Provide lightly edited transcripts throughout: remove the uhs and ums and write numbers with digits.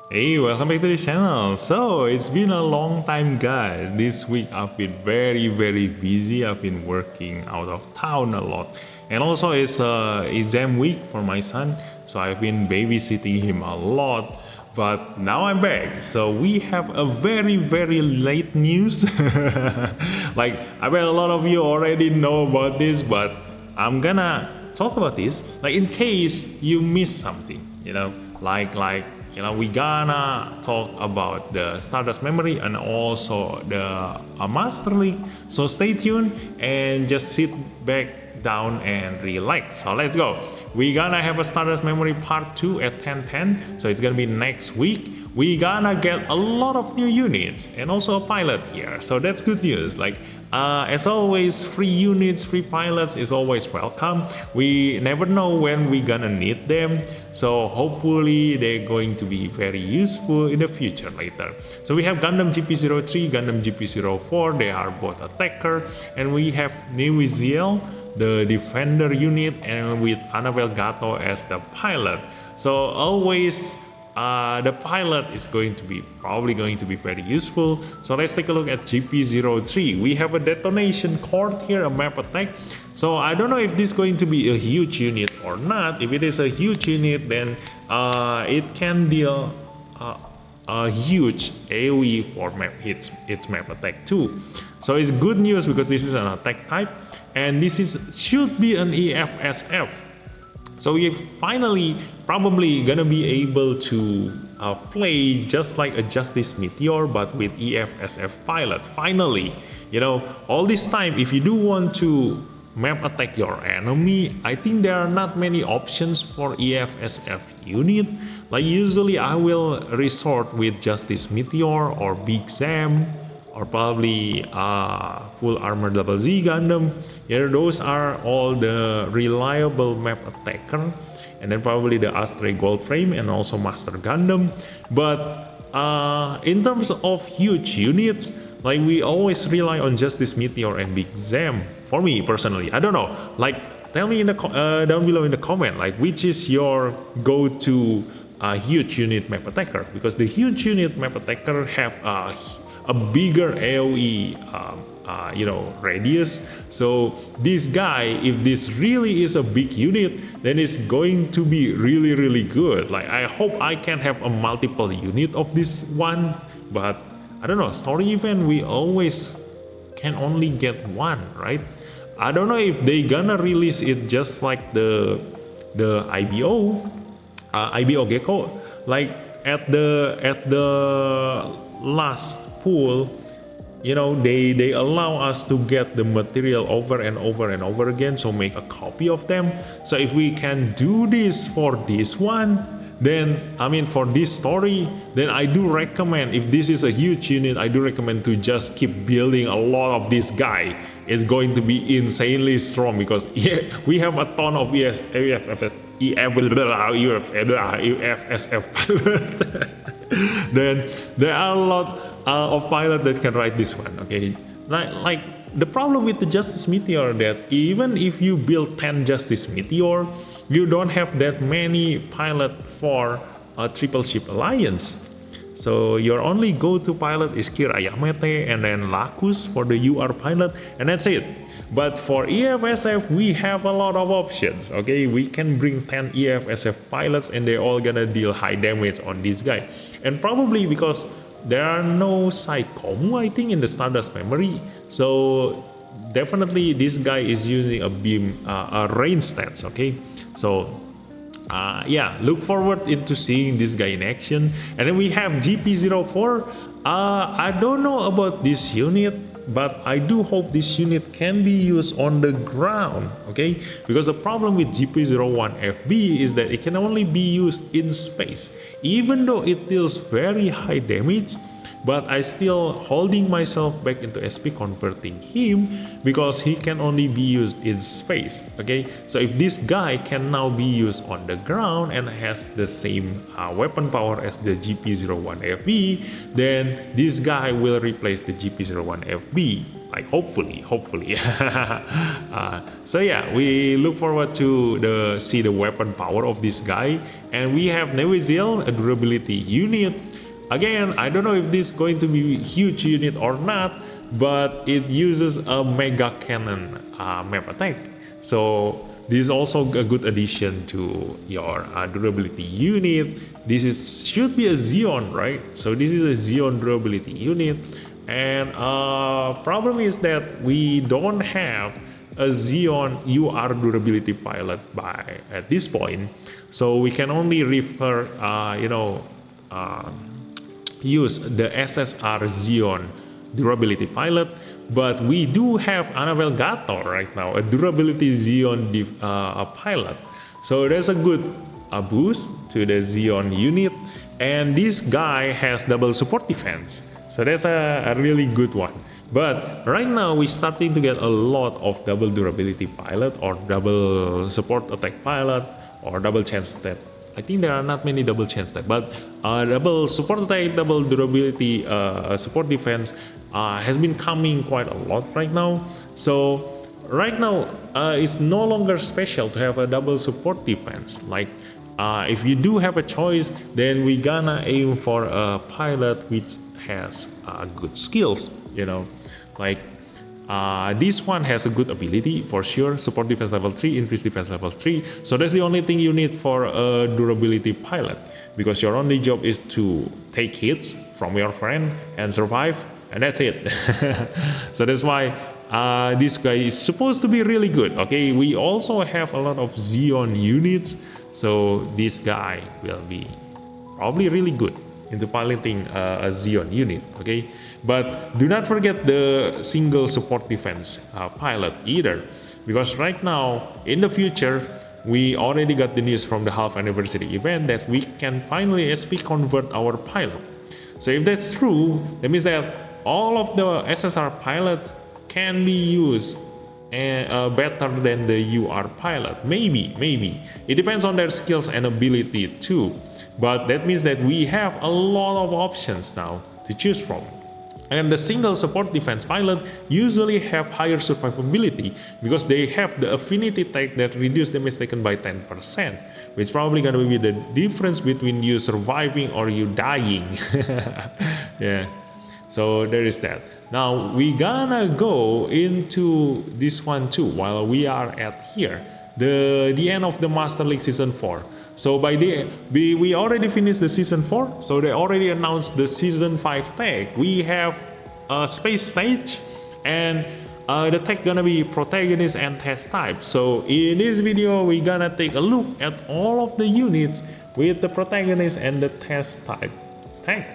Hey, welcome back to the channel. So, it's been a long time, guys. This week I've been very busy. I've been working out of town a lot. And also, it's exam week for my son. So, I've been babysitting him a lot. But now I'm back. So, we have a very late news. Like, I bet a lot of you already know about this, but I'm gonna talk about this. Like, in case you miss something, we gonna talk about the Stardust Memory and also the Master League. So stay tuned and just sit back down and relax. So let's go. We gonna have a Stardust Memory Part 2 at 10:10. So it's gonna be next week. We gonna get a lot of new units and also a pilot here. So that's good news. As always, free units, free pilots is always welcome. We never know when we gonna need them. So hopefully they're going to be very useful in the future later. So we have Gundam GP03, Gundam GP04. They are both attacker. And we have Newiziel, the defender unit, and with Annabelle Gato as the pilot. So always the pilot is probably going to be very useful. So let's take a look at GP03. We have a detonation cord here, a map attack. So I don't know if this is going to be a huge unit or not. If it is a huge unit, then it can deal a huge AoE for its map attack too. So it's good news because this is an attack type, and should be an EFSF. So we finally probably gonna be able to play just like a Justice Meteor, but with EFSF pilot. Finally, all this time, if you do want to map attack your enemy, I think there are not many options for EFSF unit. Like usually I will resort with Justice Meteor or Big Sam, or probably full armor double Z Gundam. Those are all the reliable map attacker, and then probably the Astray Gold Frame and also Master Gundam. But in terms of huge units, like we always rely on Justice Meteor and Big Zam. For me personally, I don't know. Like, tell me in the down below in the comment, like which is your go-to huge unit map attacker? Because the huge unit map attacker have a bigger AoE radius. So this guy, if this really is a big unit, then it's going to be really good. Like, I hope I can have a multiple unit of this one, but I don't know, story event we always can only get one, right? I don't know if they gonna release it just like the IBO Gecko, like at the last pool. They allow us to get the material over and over again, so make a copy of them. So if we can do this for this one, then for this story, then I do recommend, if this is a huge unit, I do recommend to just keep building a lot of this guy. It's going to be insanely strong because we have a ton of EFSF pilot. Then there are a lot of pilot that can ride this one. Okay, like the problem with the Justice Meteor, that even if you build 10 Justice Meteor, you don't have that many pilot for a triple ship alliance. So your only go-to pilot is Kira Yamete and then Lacus for the UR pilot, and that's it. But for EFSF, we have a lot of options. Okay, we can bring 10 EFSF pilots and they're all gonna deal high damage on this guy. And probably because there are no Psychomu, I think, in the Stardust Memory, so definitely this guy is using a beam, a range stats. Okay, so look forward into seeing this guy in action. And then we have GP04. I don't know about this unit, but I do hope this unit can be used on the ground, okay? Because the problem with GP01FB is that it can only be used in space. Even though it deals very high damage, but I still holding myself back into SP converting him because he can only be used in space. Okay, so if this guy can now be used on the ground and has the same weapon power as the GP01FB, then this guy will replace the GP01FB, like hopefully. So yeah, we look forward to see the weapon power of this guy. And we have Nevizil, a durability unit. Again, I don't know if this is going to be a huge unit or not, but it uses a mega cannon map attack. So this is also a good addition to your durability unit. Should be a Xeon, right? So this is a Xeon durability unit. And problem is that we don't have a Xeon UR durability pilot at this point. So we can only refer, use the SSR Xeon durability pilot, but we do have Annabelle Gator right now, a durability Xeon pilot. So there's a good boost to the Xeon unit, and this guy has double support defense. So that's a really good one. But right now we're starting to get a lot of double durability pilot or double support attack pilot or double chance step. I think there are not many double chance step, but double support attack, double durability support defense has been coming quite a lot right now. So right now it's no longer special to have a double support defense. Like if you do have a choice, then we gonna aim for a pilot which has good skills, like this one has a good ability for sure, support defense level 3, increase defense level 3. So that's the only thing you need for a durability pilot, because your only job is to take hits from your friend and survive, and that's it. So that's why this guy is supposed to be really good. Okay, we also have a lot of Xeon units, so this guy will be probably really good into piloting a Xeon unit. Okay, but do not forget the single support defense pilot either, because right now in the future we already got the news from the half anniversary event that we can finally SP convert our pilot. So if that's true, that means that all of the SSR pilots can be used better than the UR pilot. Maybe it depends on their skills and ability too, but that means that we have a lot of options now to choose from. And the single support defense pilot usually have higher survivability because they have the affinity tag that reduce damage taken by 10%, which probably gonna be the difference between you surviving or you dying. Yeah, so there is that. Now we gonna go into this one too while we are at here, the end of the Master League Season 4. So by we already finished the Season 4, so they already announced the Season 5 tag. We have a space stage, and the tag gonna be Protagonist and test type. So in this video we gonna take a look at all of the units with the Protagonist and the test type tag.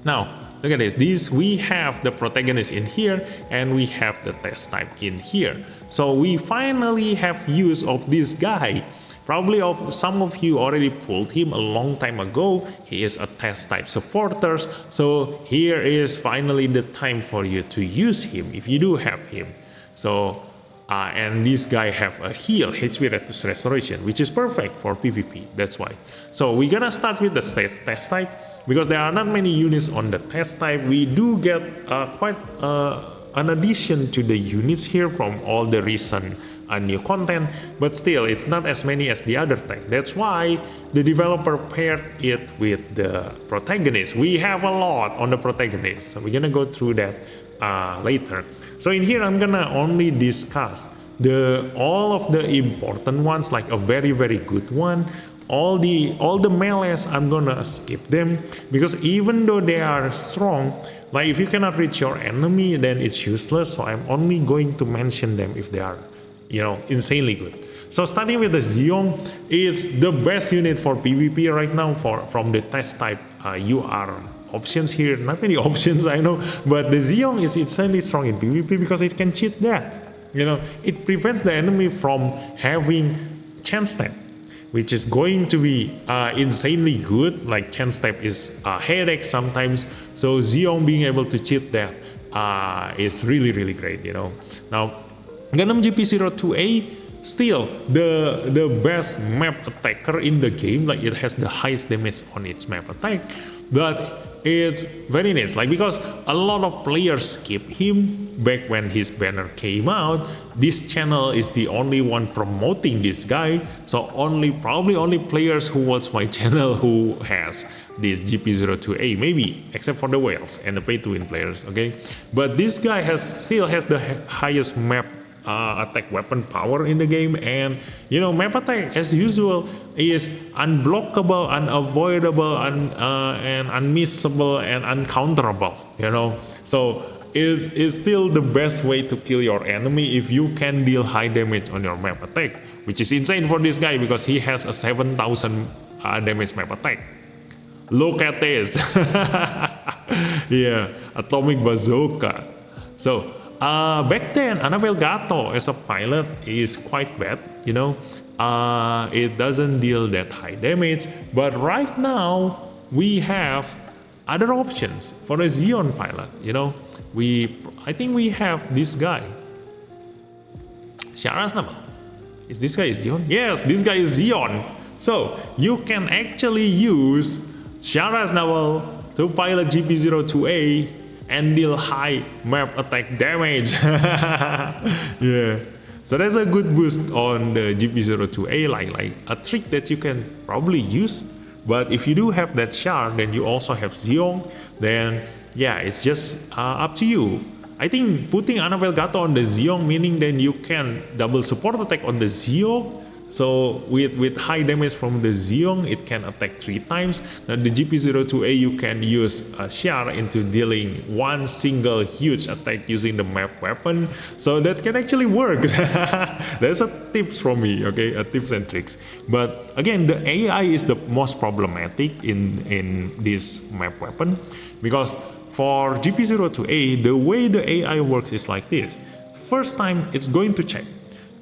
Now look at this. We have the Protagonist in here and we have the test type in here. So we finally have use of this guy. Probably some of you already pulled him a long time ago. He is a test type supporter. So here is finally the time for you to use him if you do have him. So and this guy have a heal HP restoration, which is perfect for PvP. That's why. So we're gonna start with the test type. Because there are not many units on the test type, we do get quite an addition to the units here from all the recent new content, but still it's not as many as the other tag. That's why the developer paired it with the Protagonist. We have a lot on the Protagonist, so we're gonna go through that later. So in here I'm gonna only discuss all of the important ones, like a very good one. All the melees, I'm gonna skip them, because even though they are strong, like if you cannot reach your enemy, then it's useless. So I'm only going to mention them if they are, insanely good. So starting with the Xeon, it's the best unit for PvP right now from the test type UR options here. Not many options, I know, but the Xeon is insanely strong in PvP because it can cheat that. It prevents the enemy from having chance step. which is going to be insanely good. Like chance tap is a headache sometimes, so Zeong being able to cheat that is really great, you know. Now Gundam GP02A still the best map attacker in the game. Like it has the highest damage on its map attack, but it's very nice, like because a lot of players skip him back when his banner came out. This channel is the only one promoting this guy, so probably only players who watch my channel who has this GP02A, maybe except for the whales and the pay to win players, okay. But this guy still has the highest map attack weapon power in the game, and you know, map attack as usual is unblockable, unavoidable, and unmissable and uncounterable, you know. So it's still the best way to kill your enemy if you can deal high damage on your map attack, which is insane for this guy because he has a 7,000 damage map attack. Look at this. Yeah, atomic bazooka. So back then, Annabelle Gato as a pilot is quite bad, you know. It doesn't deal that high damage, but right now we have other options for a Zeon pilot, you know. I think we have this guy, Sharas Namal. Is this guy Zeon? Yes, this guy is Zeon. So you can actually use Sharas Namal to pilot GP02A and deal high map attack damage. Yeah, so that's a good boost on the GP02A, like a trick that you can probably use. But if you do have that shard, then you also have Zeong, then yeah, it's just up to you. I think putting Annabelle Gato on the Zeong, meaning then you can double support attack on the Zeong. So with high damage from the Zeong, it can attack 3 times. Now the GP02A, you can use a shard into dealing one single huge attack using the map weapon. So that can actually work. That's a tips from me, okay, a tips and tricks. But again, the AI is the most problematic in this map weapon, because for GP02A, the way the AI works is like this. First time, it's going to check,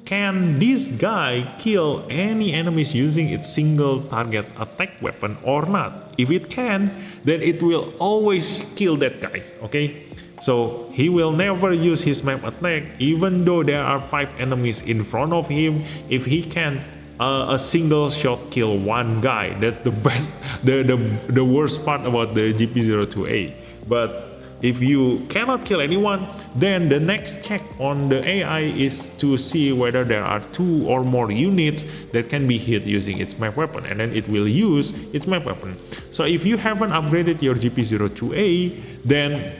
can this guy kill any enemies using its single target attack weapon or not? If it can, then it will always kill that guy, okay? So he will never use his map attack even though there are 5 enemies in front of him. If he can a single shot kill one guy, that's the best, the worst part about the GP02A. But if you cannot kill anyone, then the next check on the AI is to see whether there are 2 or more units that can be hit using its map weapon, and then it will use its map weapon. So if you haven't upgraded your GP02A, then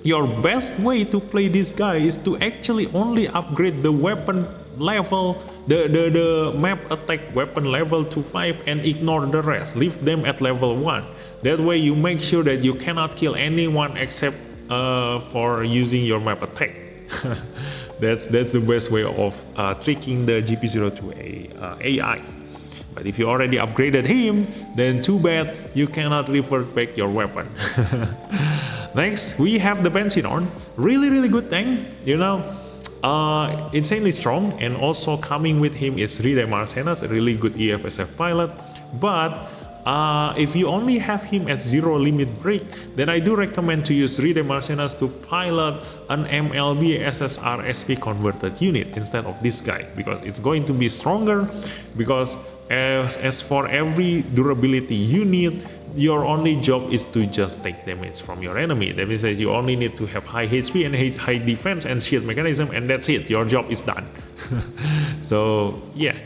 your best way to play this guy is to actually only upgrade the weapon level, the map attack weapon level to 5 and ignore the rest. Leave them at level 1. That way you make sure that you cannot kill anyone except for using your map attack. That's the best way of tricking the GP02A AI. But if you already upgraded him, then too bad, you cannot revert back your weapon. Next, we have the Bensinon. Really good tank, you know. Insanely strong, and also coming with him is Ride Marcenas, a really good EFSF pilot. But if you only have him at 0 limit break, then I do recommend to use Ride Marcenas to pilot an MLB SSR SP converted unit instead of this guy, because it's going to be stronger. Because as for every durability unit, your only job is to just take damage from your enemy. That means that you only need to have high HP and high defense and shield mechanism, and that's it. Your job is done. So yeah.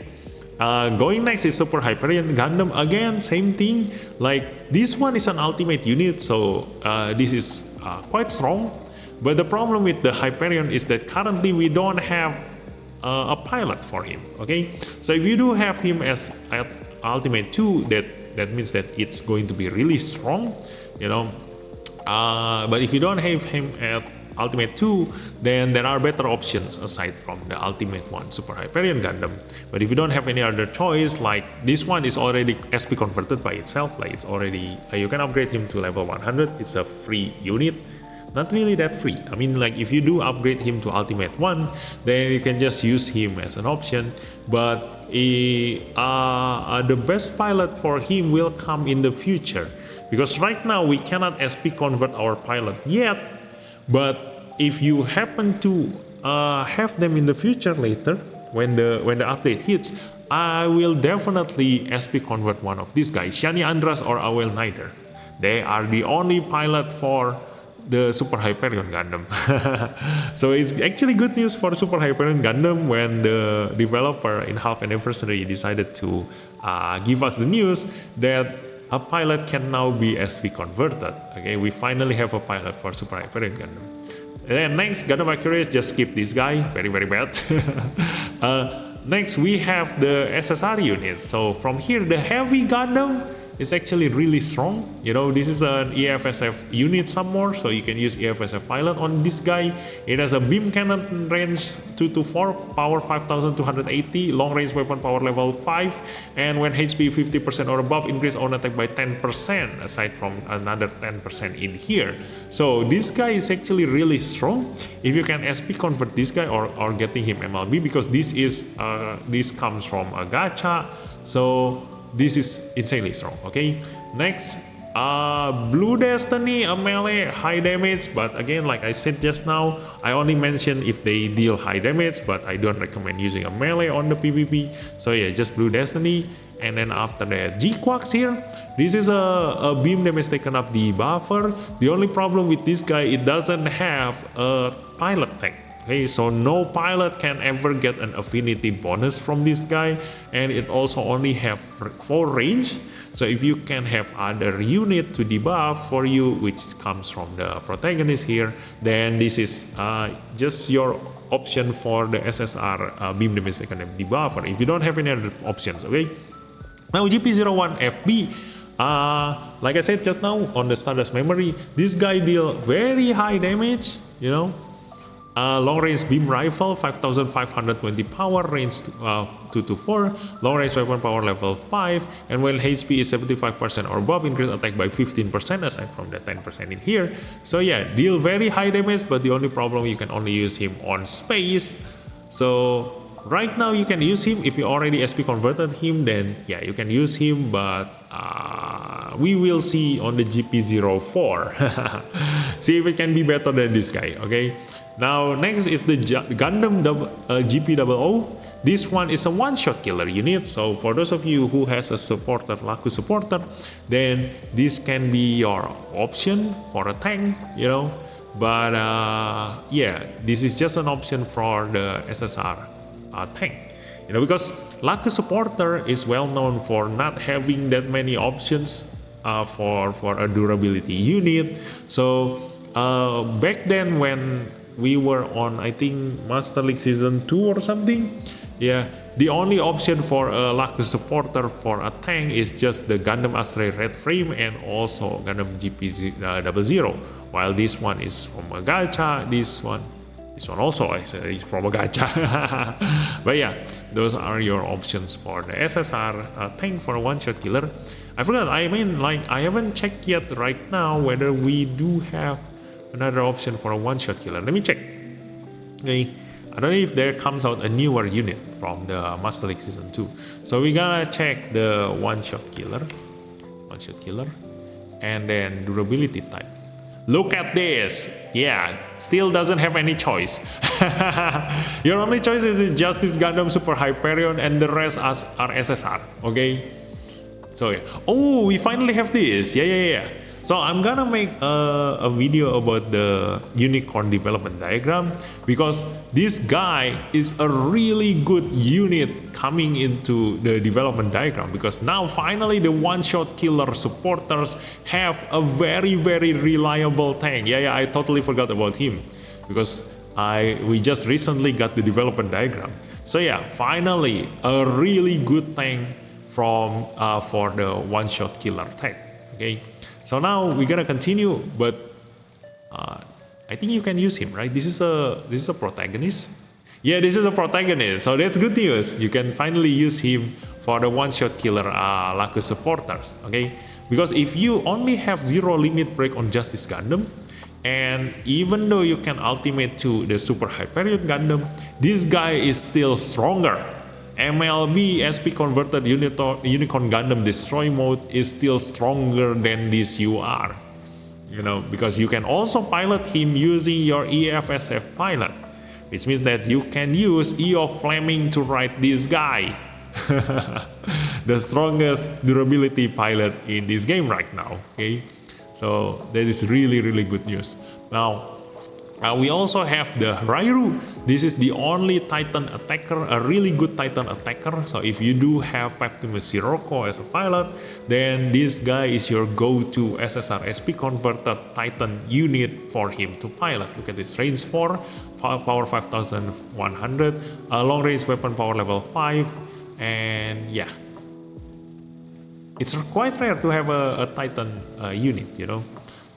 Going next is Super Hyperion Gundam. Again, same thing. Like this one is an ultimate unit, so this is quite strong. But the problem with the Hyperion is that currently we don't have a pilot for him. Okay, so if you do have him as at Ultimate 2, that means that it's going to be really strong, you know. But if you don't have him at Ultimate 2, then there are better options aside from the Ultimate one, Super Hyperion Gundam. But if you don't have any other choice, like this one is already SP converted by itself, like it's already, you can upgrade him to level 100, it's a free unit. not really that free. I mean, like if you do upgrade him to Ultimate 1, then you can just use him as an option. But the best pilot for him will come in the future, because right now we cannot SP convert our pilot yet. But if you happen to have them in the future later, when the update hits, I will definitely SP convert one of these guys, Shani Andras or Awel Nider. They are the only pilot for the Super Hyperion Gundam. So it's actually good news for Super Hyperion Gundam when the developer in half anniversary decided to give us the news that a pilot can now be SV converted. Okay, we finally have a pilot for Super Hyperion Gundam. And then next, Gundam Accurate, just skip this guy, very very bad. Next we have the SSR units. So from here, the heavy Gundam is actually really strong. You know, this is an EFSF unit some more, so you can use EFSF pilot on this guy. It has a beam cannon range 224, power 5280, long range weapon power level 5, and when HP 50% or above, increase on attack by 10%, aside from another 10% in here. So this guy is actually really strong. If you can SP convert this guy or getting him MLB, because this is this comes from a gacha, so this is insanely strong. Okay, next, Blue Destiny, a melee, high damage, but again, like I said just now, I only mention if they deal high damage, but I don't recommend using a melee on the PvP. So yeah, just Blue Destiny. And then after that, G-Quax here. This is a beam damage taken up debuffer. The only problem with this guy, it doesn't have a pilot tag. Okay, so no pilot can ever get an affinity bonus from this guy, and it also only have 4 range. So if you can have other unit to debuff for you, which comes from the protagonist here, then this is just your option for the SSR beam damage taken up debuffer, if you don't have any other options. Okay, now GP01FB, like I said just now on the Stardust Memory, this guy deal very high damage, you know. Long range beam rifle, 5520 power, range 224, long range weapon power level 5, and when HP is 75% or above, increase attack by 15%, aside from the 10% in here. So yeah, deal very high damage, but the only problem, you can only use him on space. So right now you can use him if you already SP converted him, then yeah, you can use him, but we will see on the GP04. See if it can be better than this guy. Okay, now next is the Gundam GP00. This one is a one-shot killer unit, so for those of you who has a supporter, Laku supporter, then this can be your option for a tank, you know. But yeah, this is just an option for the SSR tank, you know, because Laku supporter is well known for not having that many options for a durability unit. So back then when we were on, I think, Master League Season 2 or something, yeah, the only option for a Laku supporter for a tank is just the Gundam Astray Red Frame and also Gundam GP00, while this one is from a gacha, this one also I said is from a gacha. But yeah, those are your options for the SSR tank for a one-shot killer. I forgot, I mean, like, I haven't checked yet right now whether we do have another option for a one-shot killer. Let me check. Okay, I don't know if there comes out a newer unit from the Master League Season 2. So we gotta check the one-shot killer, and then durability type. Look at this. Yeah, still doesn't have any choice. Your only choice is Justice Gundam Super Hyperion, and the rest are SSR. Okay, so yeah. Oh, we finally have this. Yeah. So I'm gonna make a video about the unicorn development diagram, because this guy is a really good unit coming into the development diagram, because now finally the one-shot killer supporters have a very reliable tank. Yeah, I totally forgot about him, because we just recently got the development diagram. So yeah, finally a really good tank from for the one-shot killer tank. Okay, so now we're gonna continue, but I think you can use him, right? This is a protagonist. Yeah, this is a protagonist, so that's good news. You can finally use him for the one-shot killer Laku supporters. Okay, Because if you only have 0 limit break on Justice Gundam, and even though you can ultimate to the Super Hyperion Gundam, this guy is still stronger. MLB SP converted Unicorn Gundam Destroy mode is still stronger than this UR. You know, because you can also pilot him using your EFSF pilot, which means that you can use EO Fleming to ride this guy. The strongest durability pilot in this game right now. Okay, so that is really good news. Now we also have the Rairu. This is the only Titan attacker, a really good Titan attacker. So if you do have Peptimus Sirocco as a pilot, then this guy is your go-to SSR SP converter Titan unit for him to pilot. Look at this, range 4, power 5100, long range weapon power level 5, and yeah. It's quite rare to have a Titan unit, you know.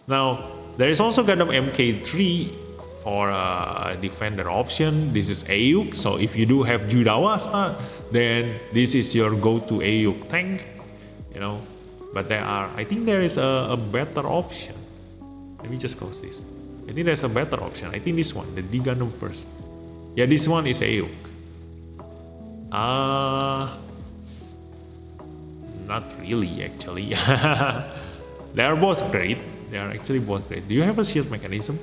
Now, there is also Gundam MK3 for a defender option. This is Ayuk, so if you do have Judawasta, then this is your go-to Ayuk tank, you know. But I think there is a better option. Let me just close this. I think there's a better option. I think this one, the D Gundam first. Yeah, this one is Ayuk. Not really, actually. They are both great. They are actually both great. Do you have a shield mechanism?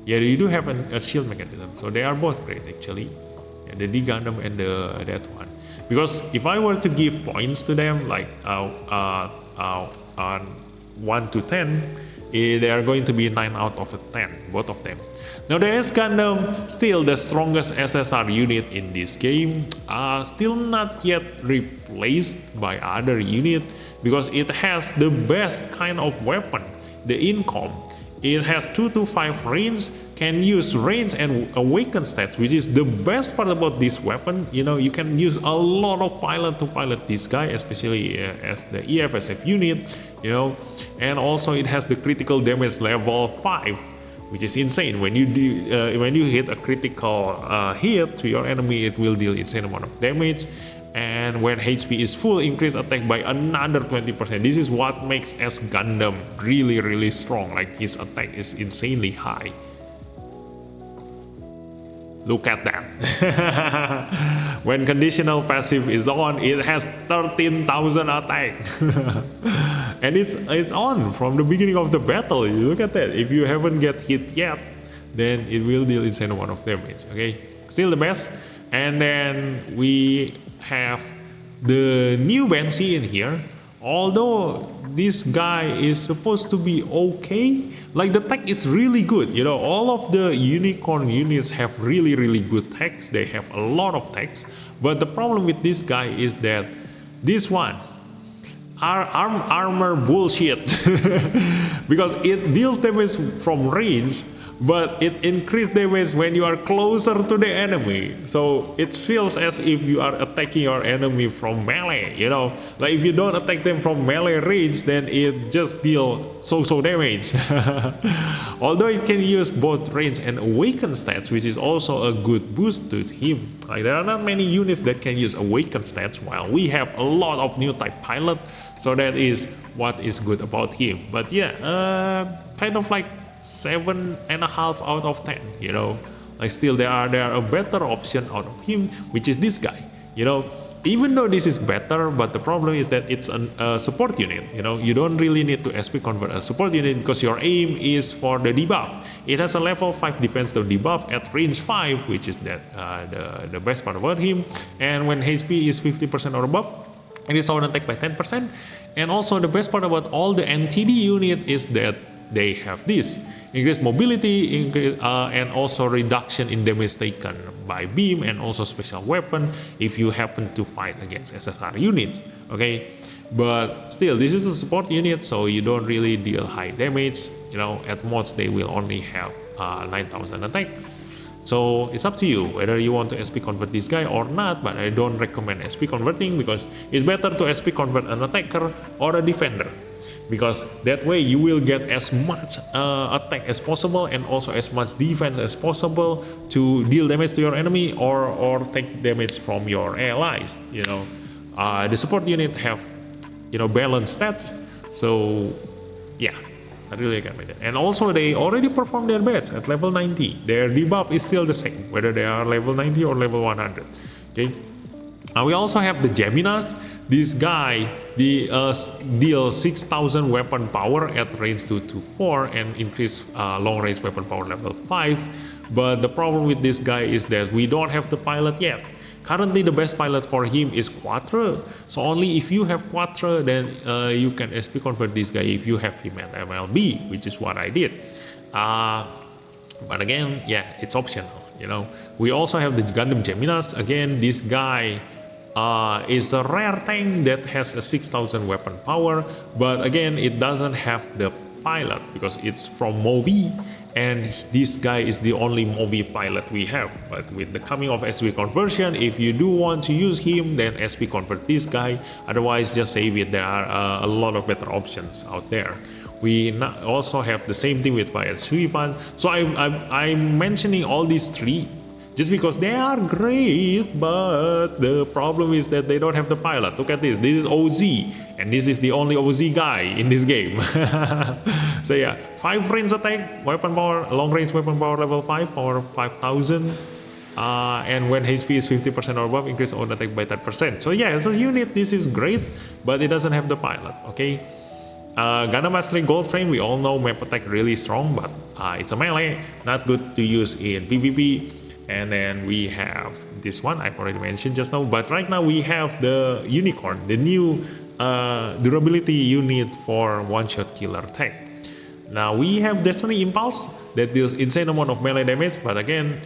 Yeah, you do have a shield mechanism, so they are both great actually. Yeah, the D Gundam and that one. Because if I were to give points to them, like on 1 to 10, they are going to be 9 out of 10, both of them. Now the S Gundam, still the strongest SSR unit in this game, still not yet replaced by other unit, because it has the best kind of weapon, the Incom. It has 2 to 5 range, can use range and awaken stats, which is the best part about this weapon. You know, you can use a lot of pilot to pilot this guy, especially as the EFSF unit, you know. And also it has the critical damage level 5, which is insane. When you hit a critical hit to your enemy, it will deal insane amount of damage. And when HP is full, increase attack by another 20%. This is what makes S Gundam really strong. Like, his attack is insanely high. Look at that. When conditional passive is on, it has 13,000 attack. And it's on from the beginning of the battle. You look at that. If you haven't get hit yet, then it will deal insane amount of damage. Okay, still the best. And then we have the new Banshee in here. Although this guy is supposed to be okay, like, the tech is really good. You know, all of the unicorn units have really good techs. They have a lot of techs. But the problem with this guy is that this one, armor bullshit. Because it deals damage from range, but it increases damage when you are closer to the enemy. So it feels as if you are attacking your enemy from melee, you know. Like, if you don't attack them from melee range, then it just deals so damage. Although it can use both range and awaken stats, which is also a good boost to him. Like, there are not many units that can use awaken stats, while we have a lot of new type pilot. So that is what is good about him. But yeah, kind of like 7.5 out of 10, you know. Like, still there are a better option out of him, which is this guy, you know. Even though this is better, but the problem is that it's a support unit, you know. You don't really need to SP convert a support unit, because your aim is for the debuff. It has a level 5 defense to debuff at range 5, which is that the best part about him. And when HP is 50% or above, and it's on attack by 10%. And also the best part about all the NTD unit is that they have this increased mobility, and also reduction in damage taken by beam, and also special weapon if you happen to fight against SSR units. Okay, but still, this is a support unit, so you don't really deal high damage. You know, at most they will only have 9,000 attack. So it's up to you whether you want to SP convert this guy or not, but I don't recommend SP converting, because it's better to SP convert an attacker or a defender, because that way you will get as much attack as possible and also as much defense as possible to deal damage to your enemy or take damage from your allies. You know, the support unit have balanced stats. So yeah, I really recommend it. And also they already performed their bets at level 90. Their debuff is still the same, whether they are level 90 or level 100. Okay. Now we also have the Geminas. This guy deals 6,000 weapon power at range 2 to 4 and increase long range weapon power level 5. But the problem with this guy is that we don't have the pilot yet. Currently the best pilot for him is Quattro. So only if you have Quattro, then you can SP convert this guy if you have him at MLB, which is what I did. But again, yeah, it's optional. We also have the Gundam Geminas. Again, this guy is a rare tank that has a 6,000 weapon power, but again, it doesn't have the pilot because it's from Movi, and this guy is the only Movi pilot we have. But with the coming of SP conversion, if you do want to use him, then SP convert this guy. Otherwise, just save it. There are a lot of better options out there. We also have the same thing with Fire Suivan. So I'm mentioning all these three just because they are great, but the problem is that they don't have the pilot. Look at this. This is OZ, and this is the only OZ guy in this game. So yeah, 5 range attack, weapon power, long range weapon power level 5, power 5,000. And when HP is 50% or above, increase own attack by 10%. So yeah, as a unit, this is great, but it doesn't have the pilot. Okay. Gundam Mastery Gold Frame, we all know map attack really strong, but it's a melee, not good to use in PvP. And then we have this one I've already mentioned just now, but right now we have the Unicorn, the new durability unit for one-shot killer tank. Now we have Destiny Impulse that deals insane amount of melee damage, but again,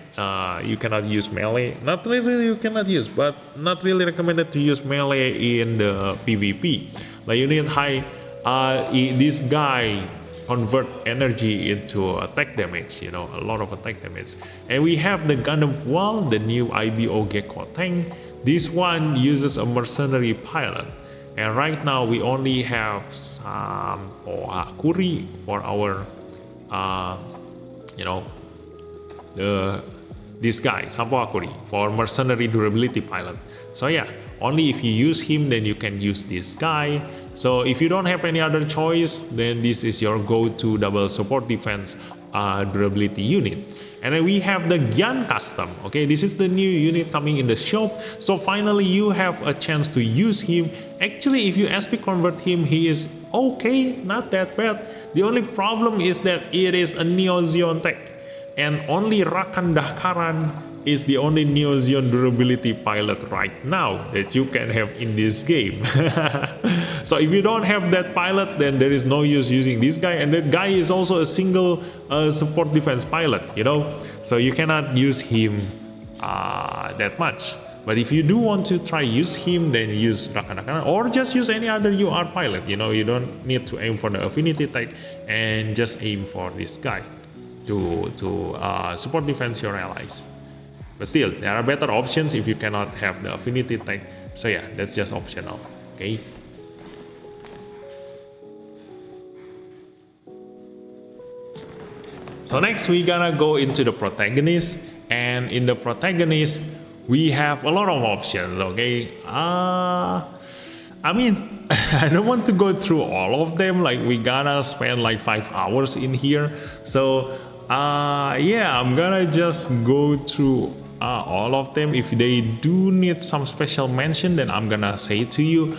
you cannot use melee. Not really you cannot use, but not really recommended to use melee in the PvP. Like you need high, this guy convert energy into attack damage, a lot of attack damage. And we have the Gundam Wall, the new IBO Gecko tank. This one uses a mercenary pilot. And right now we only have some Kuri for our, this guy, Sampo Akuri, for mercenary durability pilot. So yeah, only if you use him, then you can use this guy. So if you don't have any other choice, then this is your go-to double support defense durability unit. And then we have the Gyan Custom. Okay, this is the new unit coming in the shop. So finally you have a chance to use him. Actually, if you SP convert him, he is okay, not that bad. The only problem is that it is a Neo Zeon tech, and only Rakan Dahkaran is the only Neo Zeon durability pilot right now that you can have in this game. So if you don't have that pilot, then there is no use using this guy, and that guy is also a single support defense pilot, so you cannot use him that much. But if you do want to try use him, then use Rakan Dahkaran, or just use any other UR pilot. You don't need to aim for the affinity tag, and just aim for this guy to support defense your allies. But still, there are better options if you cannot have the affinity tag. So yeah, that's just optional. Okay. So next we're gonna go into the Protagonist, and in the Protagonist we have a lot of options. Okay. I mean, I don't want to go through all of them. Like we gotta spend like 5 hours in here. So yeah, I'm gonna just go through all of them. If they do need some special mention, then I'm gonna say to you,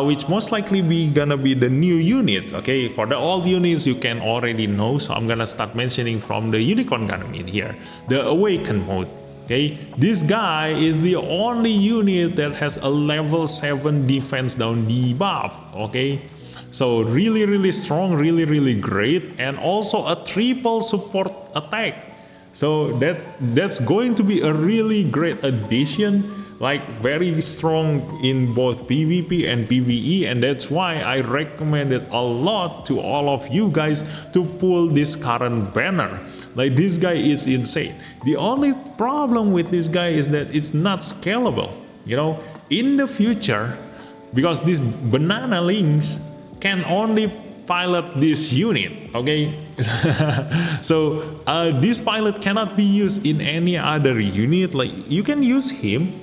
which most likely gonna be the new units. Okay, for the old units you can already know, so I'm gonna start mentioning from the Unicorn Gundam in here, the Awaken mode. Okay, this guy is the only unit that has a level 7 defense down debuff. Okay, so really strong, really great, and also a triple support attack. So that's going to be a really great addition, like very strong in both PvP and PvE, and that's why I recommend it a lot to all of you guys to pull this current banner. Like this guy is insane. The only problem with this guy is that it's not scalable. In the future, because these banana links can only pilot this unit. Okay. So this pilot cannot be used in any other unit. Like you can use him,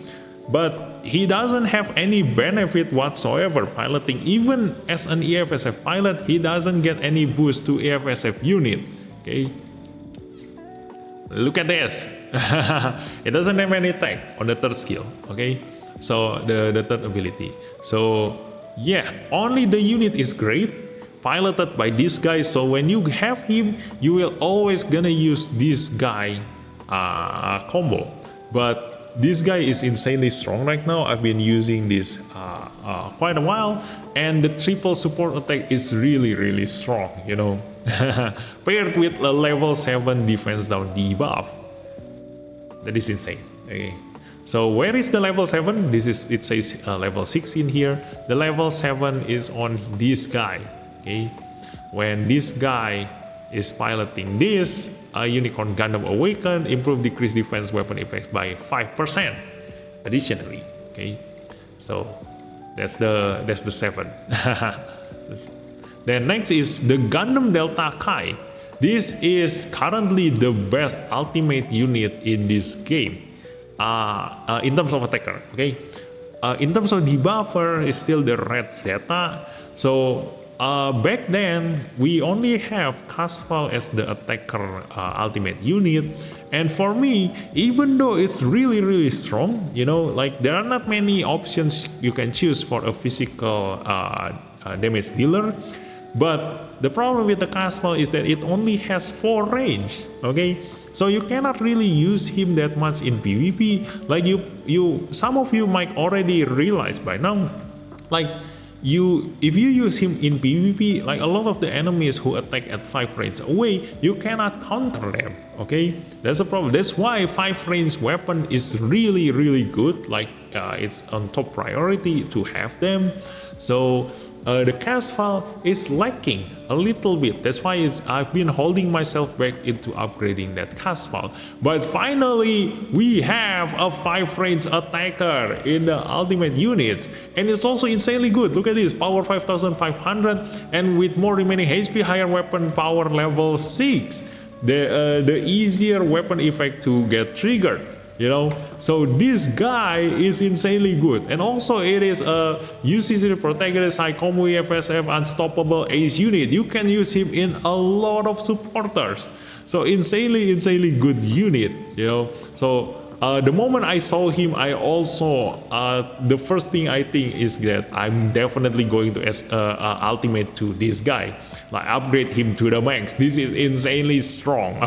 but he doesn't have any benefit whatsoever piloting. Even as an EFSF pilot, he doesn't get any boost to EFSF unit. Okay, look at this. It doesn't have any tech on the third skill. Okay, so the third ability. So yeah, only the unit is great, piloted by this guy. So when you have him, you will always gonna use this guy combo. But this guy is insanely strong right now. I've been using this quite a while, and the triple support attack is really strong, you know. Paired with a level 7 defense down debuff. That is insane. Okay. So where is the level 7? This is, it says level 6 in here. The level 7 is on this guy. Okay. When this guy is piloting this, Unicorn Gundam Awaken, improve decrease defense weapon effects by 5% additionally. Okay. So that's the 7. Then next is the Gundam Delta Kai. This is currently the best ultimate unit in this game in terms of attacker. Okay, in terms of debuffer, is still the Red Zeta. So back then we only have Casval as the attacker ultimate unit, and for me, even though it's really strong, you know, like there are not many options you can choose for a physical damage dealer. But the problem with the Casval is that it only has 4 range. Okay, so you cannot really use him that much in PvP. Like some of you might already realize by now, like if you use him in PvP, like a lot of the enemies who attack at 5 range away, you cannot counter them. Okay, that's the problem. That's why 5 range weapon is really good. Like it's on top priority to have them. So the Casval is lacking a little bit. That's why I've been holding myself back into upgrading that Casval. But finally, we have a 5 range attacker in the ultimate units, and it's also insanely good. Look at this, power 5500, and with more remaining HP, higher weapon power level 6. The easier weapon effect to get triggered. You know, so this guy is insanely good, and also it is a UCC Protagonist, Psychomu FSF Unstoppable Ace unit. You can use him in a lot of supporters, so insanely good unit, you know. So the moment I saw him, I also the first thing I think is that I'm definitely going to ultimate to this guy, like upgrade him to the max. This is insanely strong.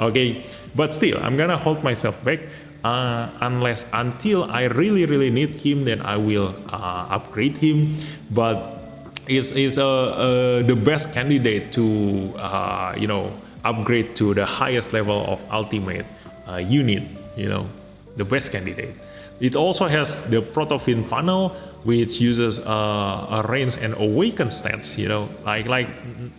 Okay, but still I'm gonna hold myself back until I really need him, then I will upgrade him. But is the best candidate to you know, upgrade to the highest level of ultimate unit, you know, the best candidate. It also has the Protofin funnel, which uses a range and awaken stats, you know, like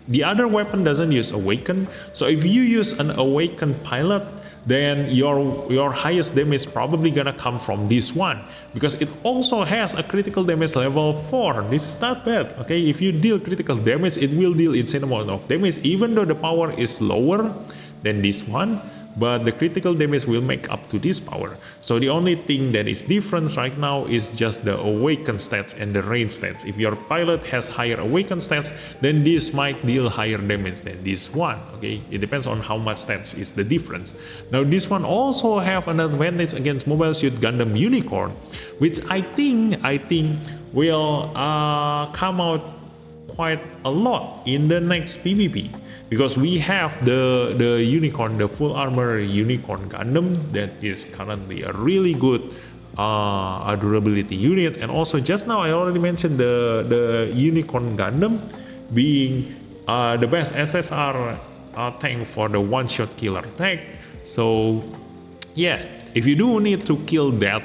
the other weapon doesn't use awaken. So if you use an awakened pilot, then your highest damage probably gonna come from this one, because it also has a critical damage level 4. This is not bad. Okay, if you deal critical damage, it will deal insane amount of damage, even though the power is lower than this one, but the critical damage will make up to this power. So the only thing that is different right now is just the awaken stats and the range stats. If your pilot has higher awaken stats, then this might deal higher damage than this one. Okay, it depends on how much stats is the difference. Now this one also have an advantage against Mobile Suit Gundam Unicorn, which I think will come out quite a lot in the next PvP, because we have the Unicorn, the full armor Unicorn Gundam, that is currently a really good durability unit. And also just now I already mentioned the Unicorn Gundam being the best SSR tank for the one-shot killer tank. So yeah, if you do need to kill that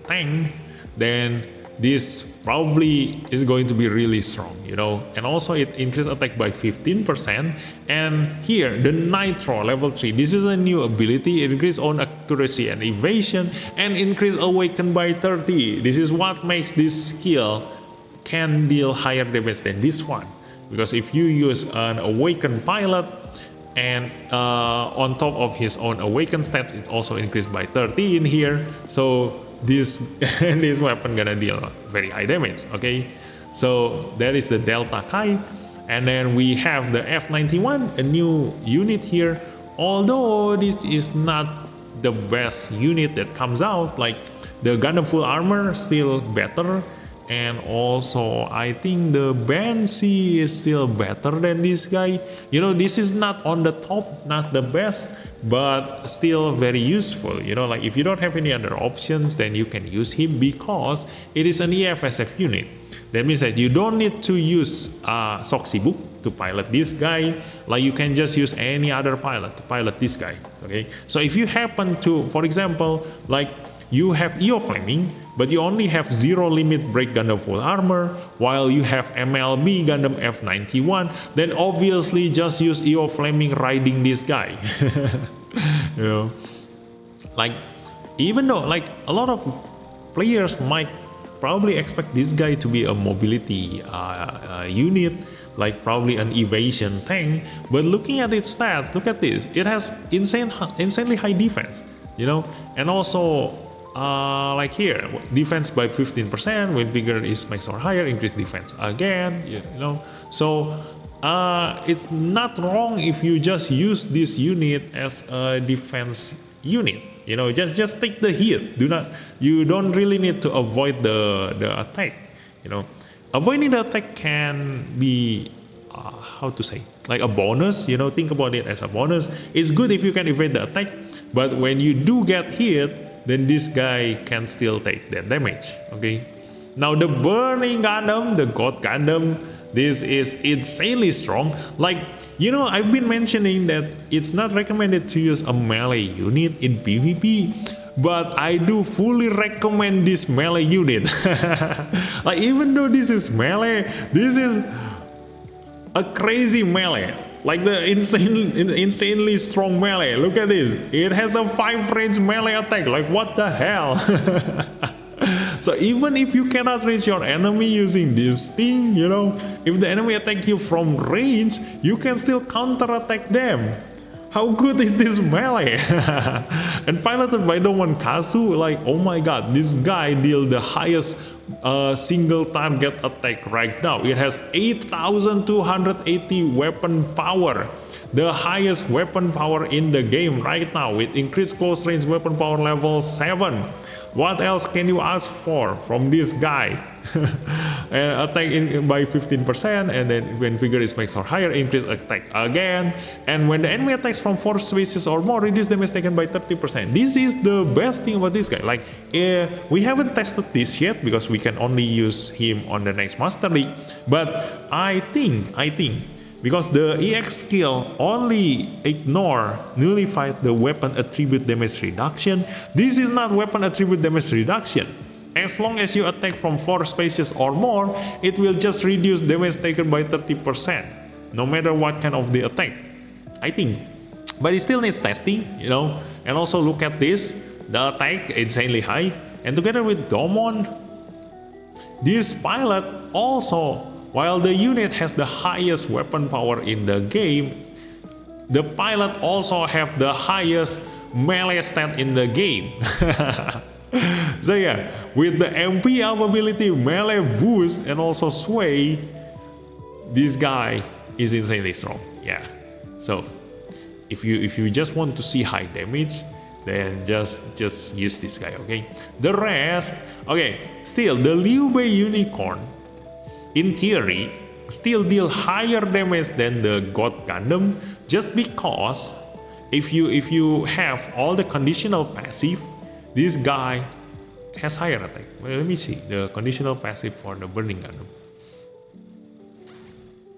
tank, then this probably is going to be really strong, you know. And also it increases attack by 15%. And here the Nitro level 3, this is a new ability. It increases on accuracy and evasion, and increase awaken by 30. This is what makes this skill can deal higher damage than this one, because if you use an awakened pilot and on top of his own awakened stats, it's also increased by 30 in here. So this this weapon gonna deal very high damage. Okay, so that is the Delta Kai, and then we have the F91, a new unit here. Although this is not the best unit that comes out, like the Gundam full armor still better, and also I think the Banshee is still better than this guy. You know, this is not on the top, not the best, but still very useful. You know, like if you don't have any other options, then you can use him because it is an EFSF unit. That means that you don't need to use Soxy book to pilot this guy. Like you can just use any other pilot to pilot this guy. Okay, so if you happen to, for example, like you have EO Flaming, but you only have zero limit break Gundam full armor, while you have MLB Gundam F91, then obviously just use EO Flaming riding this guy. You know, like even though like a lot of players might probably expect this guy to be a mobility unit, like probably an evasion tank, but looking at its stats, look at this, it has insanely high defense, you know, and also like here, defense by 15%, when vigor is max or higher, increase defense again, you know, so it's not wrong if you just use this unit as a defense unit. You know, just take the hit. You don't really need to avoid the attack. You know, avoiding the attack can be how to say, like a bonus. You know, think about it as a bonus. It's good if you can evade the attack, but when you do get hit, then this guy can still take that damage. Okay. Now the Burning Gundam, the God Gundam, this is insanely strong. Like, you know, I've been mentioning that it's not recommended to use a melee unit in PvP, but I do fully recommend this melee unit. Like, even though this is melee, this is a crazy melee. Like the insanely strong melee. Look at this. It has a 5 range melee attack. Like, what the hell? So even if you cannot reach your enemy using this thing, you know, if the enemy attack you from range, you can still counter-attack them. How good is this melee? And piloted by the one Kazu, like, oh my god, this guy deal the highest single target attack right now. It has 8,280 weapon power, the highest weapon power in the game right now, with increased close range weapon power level 7. What else can you ask for from this guy? Attack by 15%, and then when vigor is max or higher, increase attack again. And when the enemy attacks from 4 spaces or more, reduce damage taken by 30%. This is the best thing about this guy. Like, we haven't tested this yet because we can only use him on the next Master League. But I think because the EX skill only nullified the weapon attribute damage reduction, this is not weapon attribute damage reduction. As long as you attack from 4 spaces or more, it will just reduce damage taken by 30%, no matter what kind of the attack, I think. But it still needs testing, you know. And also look at this, the attack insanely high, and together with Domon, this pilot also, while the unit has the highest weapon power in the game, the pilot also have the highest melee stat in the game. So yeah, with the MP ability, melee boost, and also sway, this guy is insanely strong. Yeah. So if you just want to see high damage, then just use this guy. Okay. The rest, okay. Still, the Liu Bei Unicorn, in theory, still deal higher damage than the God Gundam, just because if you have all the conditional passive, this guy has higher attack. Well, let me see the conditional passive for the Burning Gundam.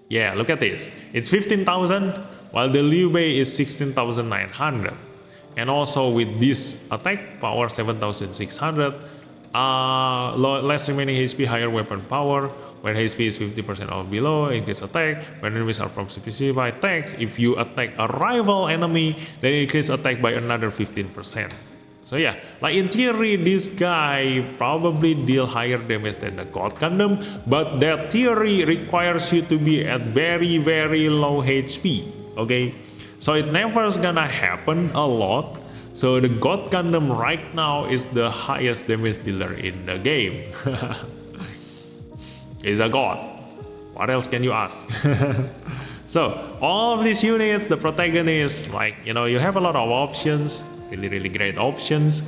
Yeah, look at this. It's 15,000, while the Liu Bei is 16,900. And also with this attack power 7,600, less remaining HP, higher weapon power. When HP is 50% or below, increase attack. When enemies are from specified attacks, if you attack a rival enemy, then increase attack by another 15%. So yeah, like in theory, this guy probably deal higher damage than the God Gundam, but that theory requires you to be at very, very low HP, okay? So it never's gonna happen a lot. So the God Gundam right now is the highest damage dealer in the game. Is a god. What else can you ask? So all of these units, the protagonist, like, you know, you have a lot of options, really great options.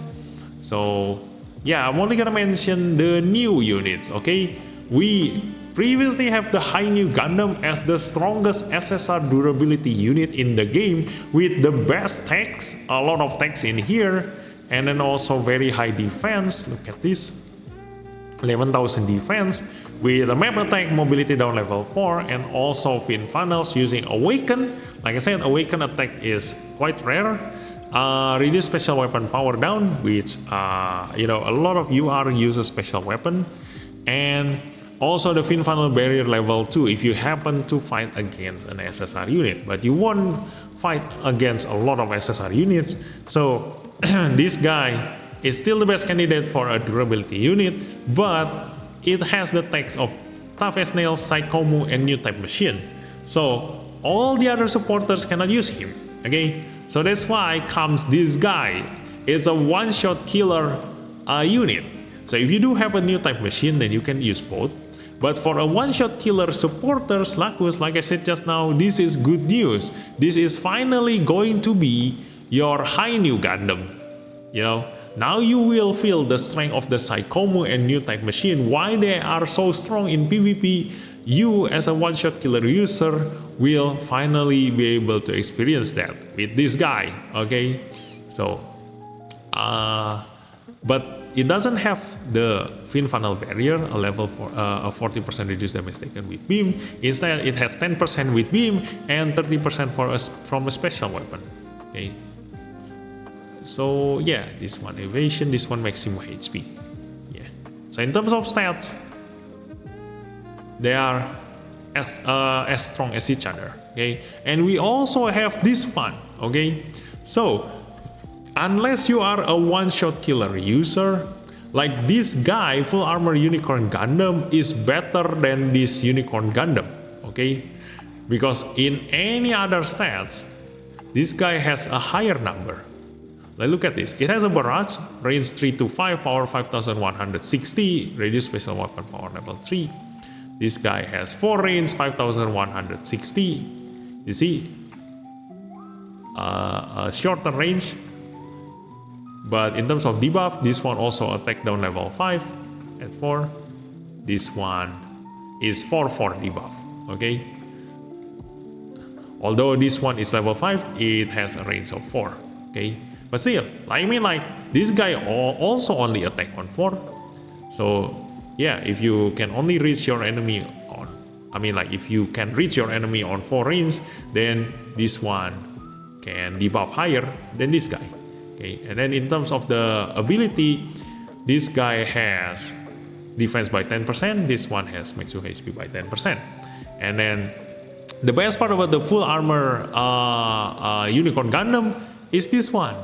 So yeah, I'm only gonna mention the new units, okay? We previously have the High New Gundam as the strongest SSR durability unit in the game with the best techs, a lot of techs in here, and then also very high defense. Look at this, 11,000 defense with a map attack, mobility down level 4, and also fin funnels using Awaken. Like I said, Awaken attack is quite rare. Reduce special weapon power down, which you know, a lot of UR uses special weapon, and also the fin funnel barrier level 2 if you happen to fight against an SSR unit, but you won't fight against a lot of SSR units. So this guy is still the best candidate for a durability unit, but it has the techs of Tough as Nails, Psychomu, and New Type Machine. So all the other supporters cannot use him. Okay, so that's why comes this guy. It's a one-shot killer unit. So if you do have a New Type Machine, then you can use both. But for a one-shot killer supporters, Lacus, like I said just now, this is good news. This is finally going to be your High New Gundam. You know, now you will feel the strength of the Psychomu and New Type Machine, why they are so strong in PvP. You as a one-shot killer user will finally be able to experience that with this guy, okay? So, but it doesn't have the fin funnel barrier, a level for a 40% reduced damage taken with beam. Instead, it has 10% with beam and 30% from a special weapon, okay? So yeah, this one evasion, this one maximum HP. Yeah. So in terms of stats, they are as strong as each other. Okay. And we also have this one. Okay. So unless you are a one-shot killer user, like this guy, Full Armor Unicorn Gundam is better than this Unicorn Gundam. Okay. Because in any other stats, this guy has a higher number. Like, look at this. It has a barrage, range 3 to 5, power 5160, reduce special weapon power level 3. This guy has 4 range, 5160. You see, a shorter range. But in terms of debuff, this one also attack down level 5 at 4. This one is 4/4 debuff. Okay. Although this one is level 5, it has a range of 4. Okay. But still, I mean, like, this guy also only attack on 4. So yeah, if you can only reach your enemy on, I mean, like, if you can reach your enemy on 4 range, then this one can debuff higher than this guy. Okay, and then in terms of the ability, this guy has defense by 10%, this one has maximum HP by 10%. And then the best part about the Full Armor Unicorn Gundam is this one.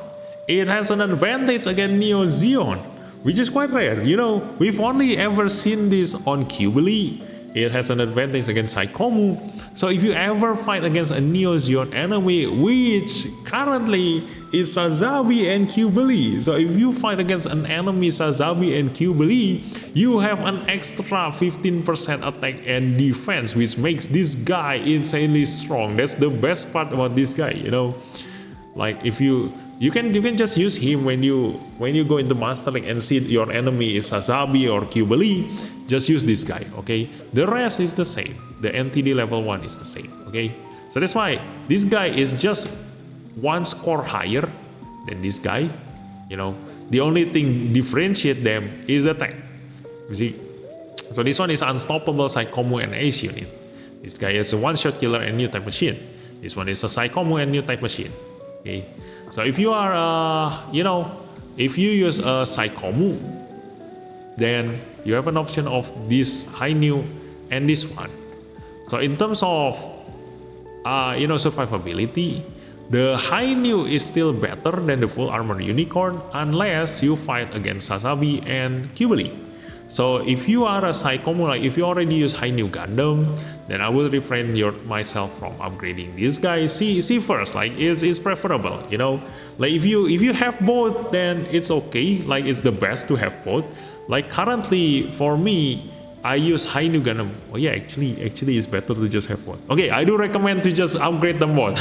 It has an advantage against Neo Zeon, which is quite rare. You know, we've only ever seen this on Qbeli. It has an advantage against Psychomu. So if you ever fight against a Neo Zeon enemy, which currently is Sazabi and Qbeli. So if you fight against an enemy Sazabi and Qbeli, you have an extra 15% attack and defense, which makes this guy insanely strong. That's the best part about this guy, you know. Like, if you can just use him when you go into Master League and see your enemy is Sazabi or Qbeli, just use this guy, okay? The rest is the same. The NTD level 1 is the same, okay? So that's why this guy is just 1 score higher than this guy, you know. The only thing differentiate them is the attack, you see. So this one is Unstoppable, Psychomu, and Ace unit. This guy is a one-shot killer and New Type Machine. This one is a Psychomu and New Type Machine. Okay, so if you are, you know, if you use a Psychomu, then you have an option of this High New and this one. So in terms of, you know, survivability, the High New is still better than the Full Armor Unicorn unless you fight against Sazabi and Qbeli. So if you are a Psychomo, like if you already use high new Gundam, then I will refrain myself from upgrading this guy. See first, like it's preferable, you know. Like if you have both, then it's okay. Like it's the best to have both. Like currently for me, I use high new Gundam. Oh yeah, actually it's better to just have one. Okay, I do recommend to just upgrade them both.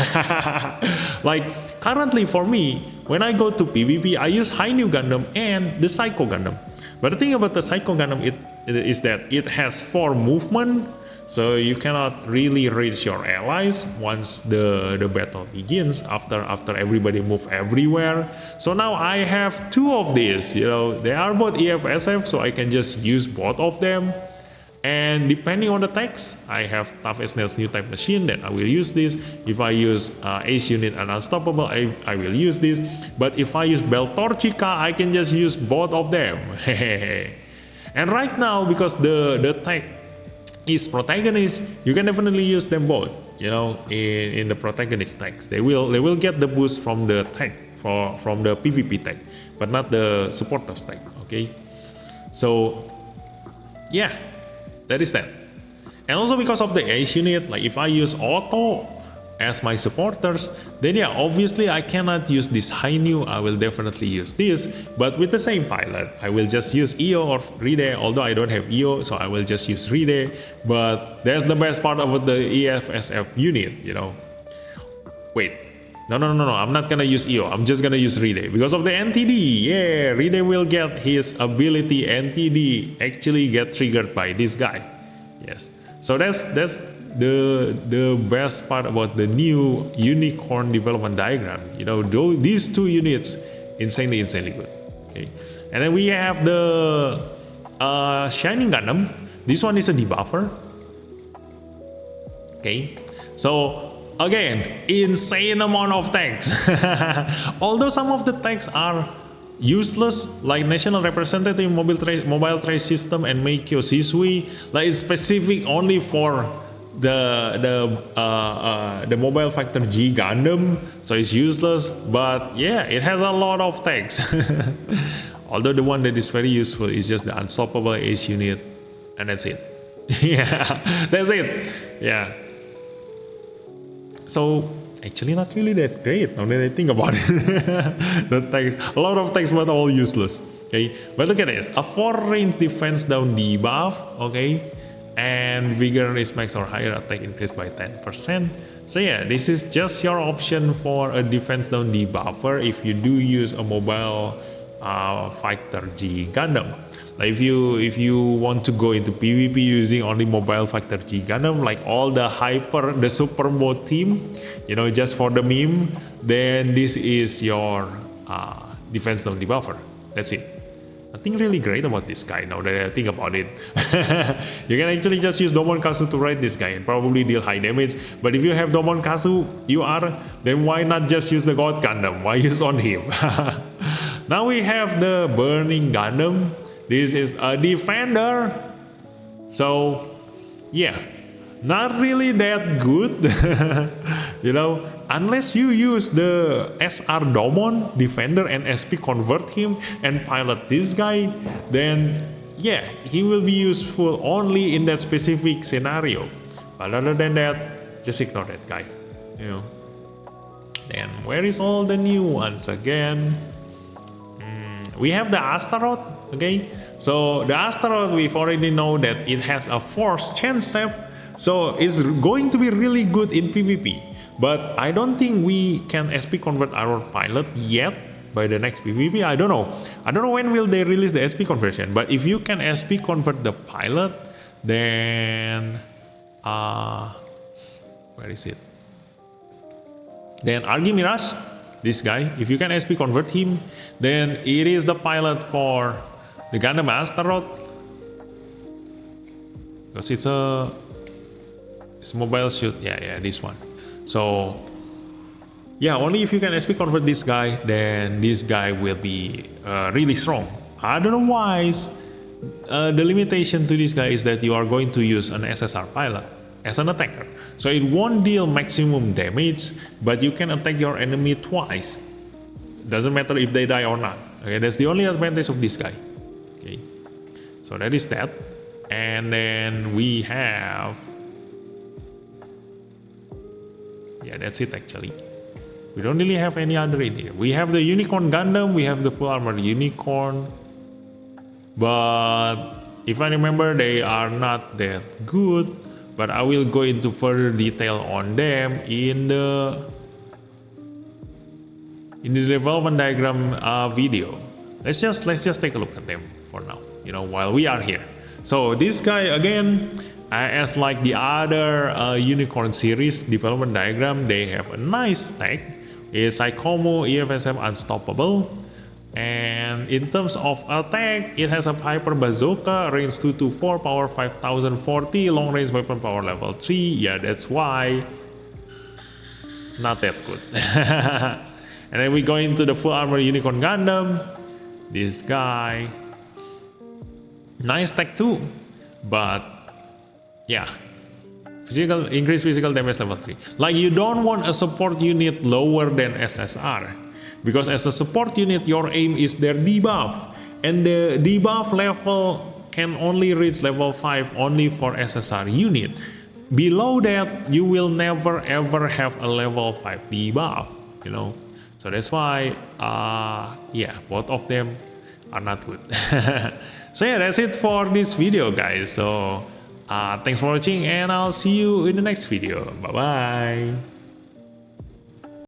Like currently for me, when I go to PvP, I use high new Gundam and the Psycho Gundam. But the thing about the Psycho Gundam it is that it has 4 movement, so you cannot really reach your allies once the battle begins after everybody move everywhere. So now I have 2 of these, you know, they are both EFSF, so I can just use both of them. And depending on the text, I have Tough as Nails new type machine, then I will use this. If I use Ace unit and Unstoppable, I will use this. But if I use Beltorchica, I can just use both of them. And right now, because the tag is Protagonist, you can definitely use them both. You know, in the Protagonist tags, they will get the boost from the tag from the PvP tag, but not the supporters tag. Okay, so yeah. That is that. And also because of the Ace unit, like if I use Auto as my supporters, then yeah, obviously I cannot use this high new, I will definitely use this, but with the same pilot, I will just use EO or Ride, although I don't have EO, so I will just use Ride, but that's the best part about the EFSF unit, you know. Wait, no, I'm not gonna use EO, I'm just gonna use Ride, because of the NTD, yeah, Ride will get his ability NTD actually get triggered by this guy, yes. So that's the best part about the new Unicorn development diagram, you know, these 2 units, insanely good, okay. And then we have the Shining Gundam, this one is a debuffer, okay, so again, insane amount of tags. Although some of the tags are useless, like National Representative Mobile Trace System and Meikyo Shisui, like it's specific only for the Mobile Factor G Gundam, so it's useless. But yeah, it has a lot of tags. Although the one that is very useful is just the Unstoppable Ace unit, and that's it. Yeah, that's it. Yeah. So actually not really that great now that I think about it. The text, a lot of text, but all useless. Okay, but look at this: a 4 range defense down debuff. Okay, and vigor is max or higher, attack increased by 10%. So yeah, this is just your option for a defense down debuffer if you do use a mobile Fighter G Gundam. Like if you want to go into PvP using only Mobile Fighter G Gundam, like all the super mode team, you know, just for the meme, then this is your defense down debuffer. That's it. Nothing really great about this guy now that I think about it. You can actually just use Domonkazu to ride this guy and probably deal high damage. But if you have Domonkazu, then why not just use the God Gundam? Why use on him? Now we have the Burning Gundam. This is a defender. So yeah, not really that good. You know, unless you use the SR Domon defender and SP convert him and pilot this guy, then yeah, he will be useful only in that specific scenario. But other than that, just ignore that guy, you know. Then where is all the new ones again? We have the Astaroth. Okay, so the Astaroth, we've already know that it has a force chance step, so it's going to be really good in PvP. But I don't think we can SP convert our pilot yet by the next PvP. I don't know when will they release the SP conversion. But if you can SP convert the pilot, then where is it? Then Argy Mirage, this guy, if you can SP convert him, then it is the pilot for the Gundam Astaroth, because it's mobile shoot. Yeah, this one. So yeah, only if you can SP convert this guy, then this guy will be really strong. I don't know why. The limitation to this guy is that you are going to use an SSR pilot as an attacker, so it won't deal maximum damage, but you can attack your enemy twice. Doesn't matter if they die or not. Okay, that's the only advantage of this guy. Okay, So that is that. And then we have, yeah, that's it actually. We don't really have any other in here. We have the Unicorn Gundam, we have the full armor Unicorn, but if I remember, they are not that good. But I will go into further detail on them in the development diagram video. Let's just take a look at them for now, while we are here. So this guy again, as like the other Unicorn series development diagram, they have a nice tech. It's Psychomo EFSM Unstoppable. And in terms of attack, it has a Hyper Bazooka, range 224, power 5040, long range weapon power level 3. Yeah, that's why not that good. And then we go into the full armor Unicorn Gundam. This guy, nice tech too, but yeah, increased physical damage level 3. Like, you don't want a support unit lower than SSR, because as a support unit your aim is their debuff, and the debuff level can only reach level 5 only for SSR unit. Below that you will never ever have a level 5 debuff, so that's why yeah, both of them are not good. So yeah, that's it for this video, guys. So thanks for watching, and I'll see you in the next video. Bye bye.